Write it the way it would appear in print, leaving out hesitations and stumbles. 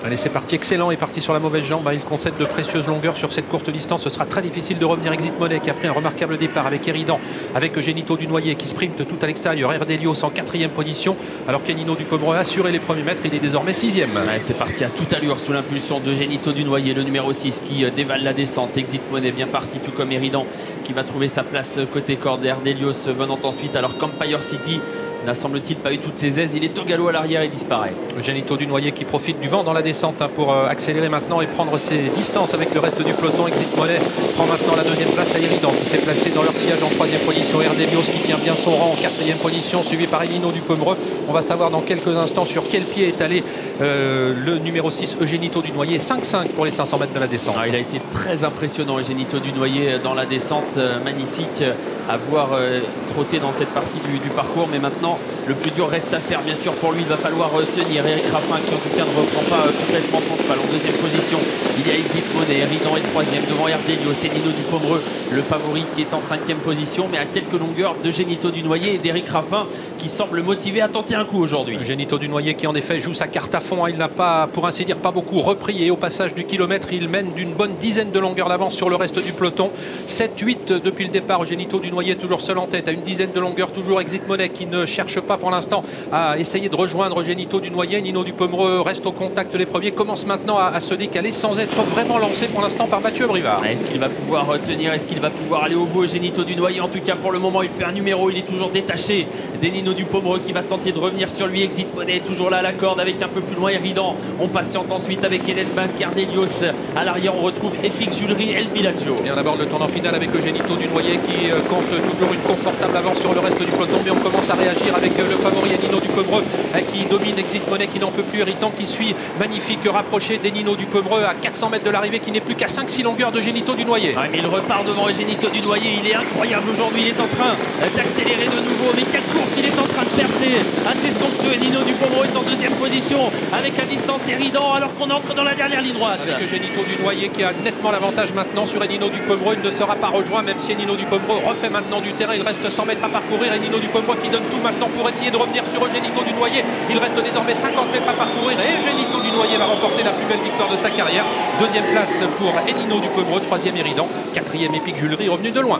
Allez, c'est parti, excellent, est parti sur la mauvaise jambe. Il concède de précieuses longueurs sur cette courte distance. Ce sera très difficile de revenir. Exit Money qui a pris un remarquable départ avec Eridan, avec Genito du Noyer qui sprinte tout à l'extérieur. Erdelios en 4e position, alors qu'Enino du Pomereux a assuré les premiers mètres. Il est désormais 6e. Ouais, c'est parti à toute allure sous l'impulsion de Genito du Noyer, le numéro 6 qui dévale la descente. Exit Money bien parti, tout comme Eridan qui va trouver sa place côté corde. Erdelios venant ensuite, alors qu'Empire City n'a semble-t-il pas eu toutes ses aises. Il est au galop à l'arrière et disparaît. Genito du Noyer qui profite du vent dans la descente pour accélérer maintenant et prendre ses distances avec le reste du peloton. Exit Money prend maintenant la 2e place à Eridan qui s'est placé dans leur sillage en 3e position. Erdelios qui tient bien son rang en 4e position, suivi par Enino du Pomereux. On va savoir dans quelques instants sur quel pied est allé le numéro 6 Genito du Noyer. 5-5 pour les 500 mètres de la descente. Il a été très impressionnant Genito du Noyer dans la descente. Magnifique à voir trotter dans cette partie du parcours. Mais maintenant le plus dur reste à faire bien sûr pour lui. Il va falloir tenir. Eric Raffin qui en tout cas ne reprend pas complètement son cheval. En 2e position il y a Exit Money. Eridan est 3e devant Erdelios. Enino du Pomereux le favori qui est en 5e position, mais à quelques longueurs de Genito du Noyer et d'Eric Raffin qui semble motivé à tenter un coup aujourd'hui. Genito du Noyer qui en effet joue sa carte à fond. Il n'a pas, pour ainsi dire, pas beaucoup repris, et au passage du kilomètre il mène d'une bonne dizaine de longueurs d'avance sur le reste du peloton. 7-8 depuis le départ. Genito du Noyer toujours seul en tête à une dizaine de longueurs. Toujours Exit Money qui ne cherche pas pour l'instant à essayer de rejoindre Genito du Noyer. Nino du Pomereux reste au contact des premiers, commence maintenant à se décaler sans être vraiment lancé pour l'instant par Mathieu Abrivard. Est-ce qu'il va pouvoir tenir? Est-ce qu'il va pouvoir aller au bout? Genito du Noyer en tout cas pour le moment il fait un numéro, il est toujours détaché d'Enino du Pomereux qui va tenter de revenir sur lui. Exit Money toujours là à la corde avec un peu plus loin Eridan. On patiente ensuite avec Hélène Basque, Erdelios. À l'arrière on retrouve Epic Jewelry, El Villaggio. Et on aborde le tournant final avec Genito du Noyer qui compte toujours une confortable avance sur le reste du peloton, mais on commence à réagir avec le favori Enino du Pomereux qui domine Exit Money qui n'en peut plus. Eridan qui suit, magnifique rapproché d'Enino du Pomereux à 400 mètres de l'arrivée, qui n'est plus qu'à 5-6 longueurs de Genito du Noyer. Mais il repart devant Genito du Noyer, il est incroyable aujourd'hui, il est en train d'accélérer de nouveau, mais quelle course il est en train de faire, c'est assez somptueux. Enino du Pomereux est en 2e position avec à distance Eridan alors qu'on entre dans la dernière ligne droite. Avec Genito du Noyer qui a nettement l'avantage maintenant sur Enino du Pomereux. Il ne sera pas rejoint même si Enino du Pomereux refait maintenant du terrain. Il reste 100 mètres à parcourir. Enino du Pomereux qui donne tout maintenant pour essayer de revenir sur Genito du Noyer. Il reste désormais 50 mètres à parcourir et Genito du Noyer va remporter la plus belle victoire de sa carrière. 2e place pour Enino du Pomereux, 3e Eridan, 4e Epic Jewelry revenu de loin.